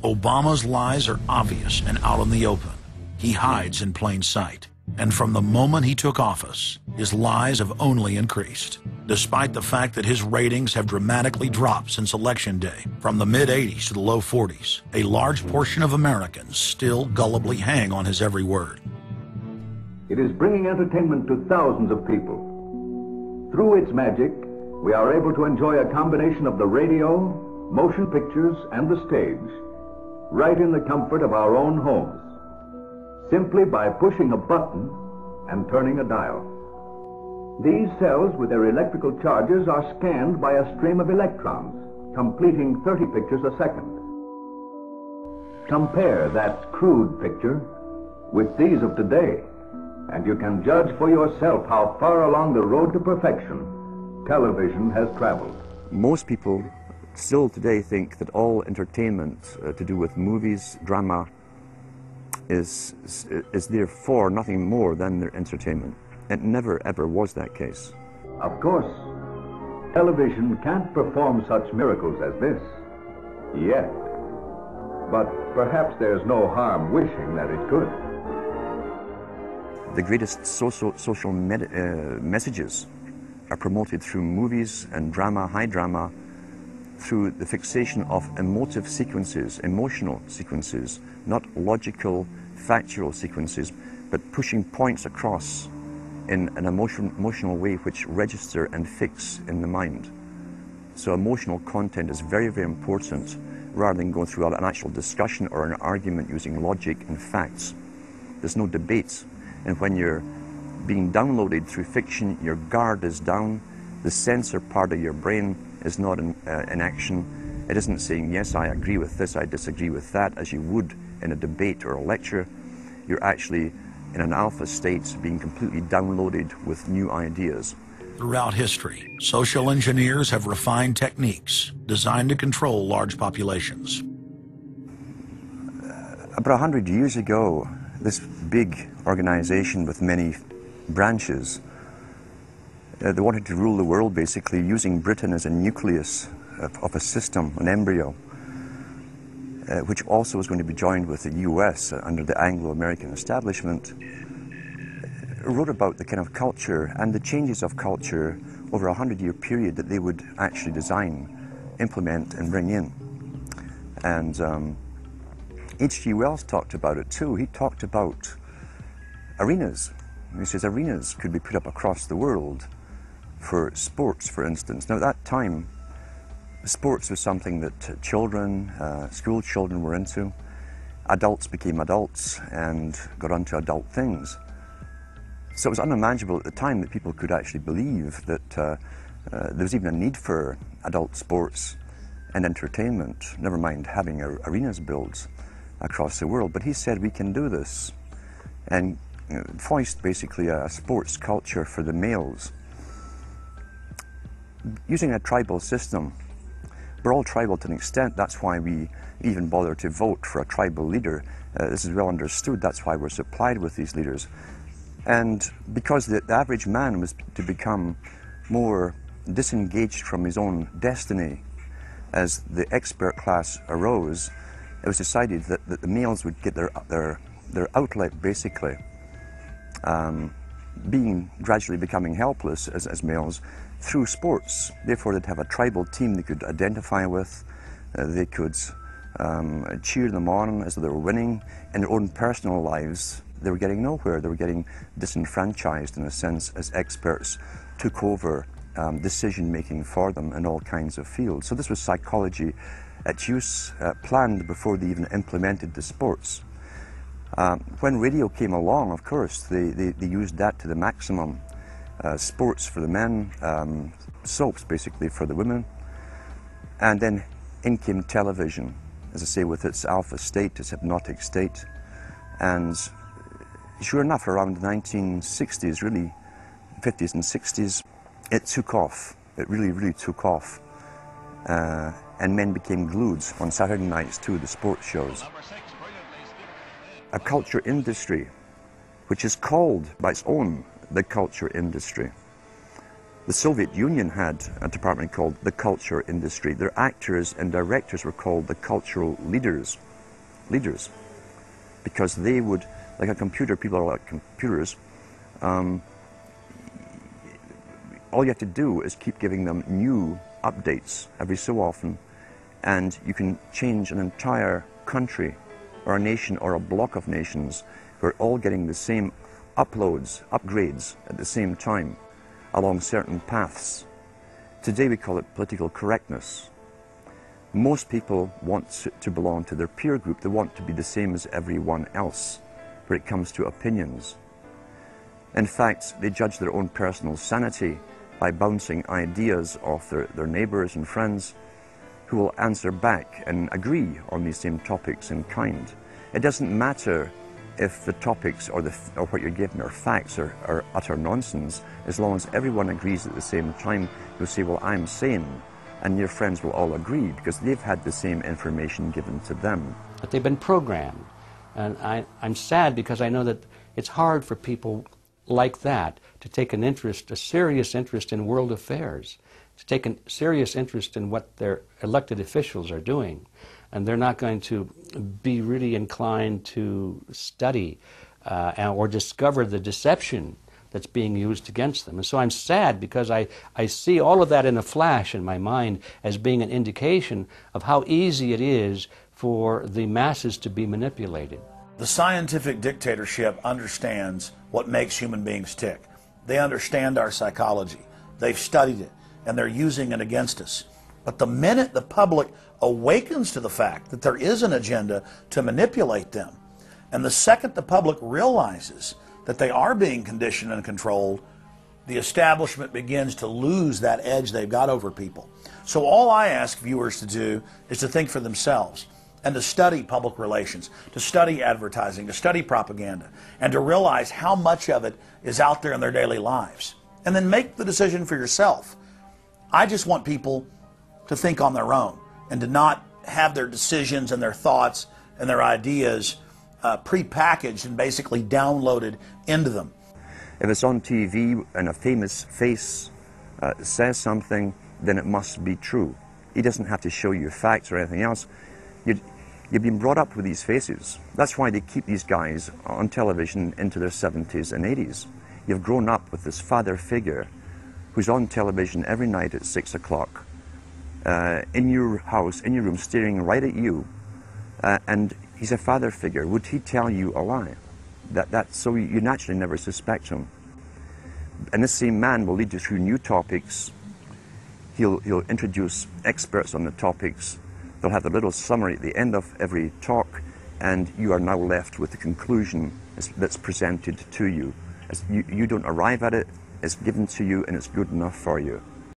Obama's lies are obvious and out in the open. He hides in plain sight. And from the moment he took office, his lies have only increased. Despite the fact that his ratings have dramatically dropped since Election Day, from the mid-80s to the low 40s, a large portion of Americans still gullibly hang on his every word. It is bringing entertainment to thousands of people. Through its magic, we are able to enjoy a combination of the radio, motion pictures, and the stage, right in the comfort of our own homes, simply by pushing a button and turning a dial. These cells with their electrical charges are scanned by a stream of electrons, completing 30 pictures a second. Compare that crude picture with these of today, and you can judge for yourself how far along the road to perfection television has traveled. Most people still today think that all entertainment to do with movies, drama, is therefore nothing more than their entertainment. It never ever was that case. Of course, television can't perform such miracles as this, yet. But perhaps there's no harm wishing that it could. The greatest social messages are promoted through movies and drama, high drama, through the fixation of emotive sequences, emotional sequences, not logical, factual sequences, but pushing points across in an emotional way which register and fix in the mind. So emotional content is very, very important, rather than going through an actual discussion or an argument using logic and facts. There's no debate. And when you're being downloaded through fiction, your guard is down, the censor part of your brain is not in action. It isn't saying, yes, I agree with this, I disagree with that, as you would in a debate or a lecture. You're actually in an alpha state, being completely downloaded with new ideas. Throughout history, social engineers have refined techniques designed to control large populations. About 100 years ago, this big organization with many branches, they wanted to rule the world basically using Britain as a nucleus of a system, an embryo, which also was going to be joined with the US under the Anglo-American establishment, wrote about the kind of culture and the changes of culture over a 100-year period that they would actually design, implement, and bring in. And H.G. Wells talked about it too. He talked about arenas. He says arenas could be put up across the world for sports, for instance. Now at that time, sports was something that children, school children were into. Adults became adults and got onto adult things. So it was unimaginable at the time that people could actually believe that there was even a need for adult sports and entertainment, never mind having arenas built across the world. But he said we can do this, and foist basically a sports culture for the males. Using a tribal system, we're all tribal to an extent. That's why we even bother to vote for a tribal leader. This is well understood. That's why we're supplied with these leaders. And because the average man was to become more disengaged from his own destiny as the expert class arose, it was decided that the males would get their outlet basically, gradually becoming helpless as males through sports. Therefore they'd have a tribal team they could identify with, they could cheer them on as they were winning. In their own personal lives, they were getting nowhere. They were getting disenfranchised in a sense as experts took over decision-making for them in all kinds of fields. So this was psychology at use, planned before they even implemented the sports. When radio came along, of course, they used that to the maximum. Sports for the men, soaps basically for the women, and then in came television, as I say, with its alpha state, its hypnotic state. And sure enough, around the 1960s, really, 50s and 60s, it took off. It really, really took off. And men became glued on Saturday nights to the sports shows. A culture industry, which is called by its own the culture industry, The Soviet Union had a department called the culture industry. Their actors and directors were called the cultural leaders, because they would, like a computer, people are like computers, all you have to do is keep giving them new updates every so often, and you can change an entire country or a nation or a block of nations who are all getting the same upgrades at the same time along certain paths. Today we call it political correctness. Most people want to belong to their peer group. They want to be the same as everyone else when it comes to opinions. In fact, they judge their own personal sanity by bouncing ideas off their neighbors and friends who will answer back and agree on these same topics in kind. It doesn't matter if the topics or what you're given are facts or utter nonsense, as long as everyone agrees at the same time. You'll say, well, I'm sane, and your friends will all agree because they've had the same information given to them. But they've been programmed, and I'm sad because I know that it's hard for people like that to take an interest, a serious interest in world affairs, to take a serious interest in what their elected officials are doing. And they're not going to be really inclined to study or discover the deception that's being used against them. And so I'm sad because I see all of that in a flash in my mind as being an indication of how easy it is for the masses to be manipulated. The scientific dictatorship understands what makes human beings tick. They understand our psychology. They've studied it, and they're using it against us. But the minute the public awakens to the fact that there is an agenda to manipulate them, and the second the public realizes that they are being conditioned and controlled, the establishment begins to lose that edge they've got over people. So all I ask viewers to do is to think for themselves and to study public relations, to study advertising, to study propaganda, and to realize how much of it is out there in their daily lives. And then make the decision for yourself. I just want people to think on their own and to not have their decisions and their thoughts and their ideas pre-packaged and basically downloaded into them. If it's on TV and a famous face says something, then it must be true. He doesn't have to show you facts or anything else. You've been brought up with these faces. That's why they keep these guys on television into their 70s and 80s. You've grown up with this father figure who's on television every night at 6 o'clock, in your house, in your room, staring right at you, and he's a father figure. Would he tell you a lie? So you naturally never suspect him. And this same man will lead you through new topics. He'll introduce experts on the topics. They'll have a little summary at the end of every talk, and you are now left with the conclusion that's presented to you. You don't arrive at it, it's given to you, and it's good enough for you.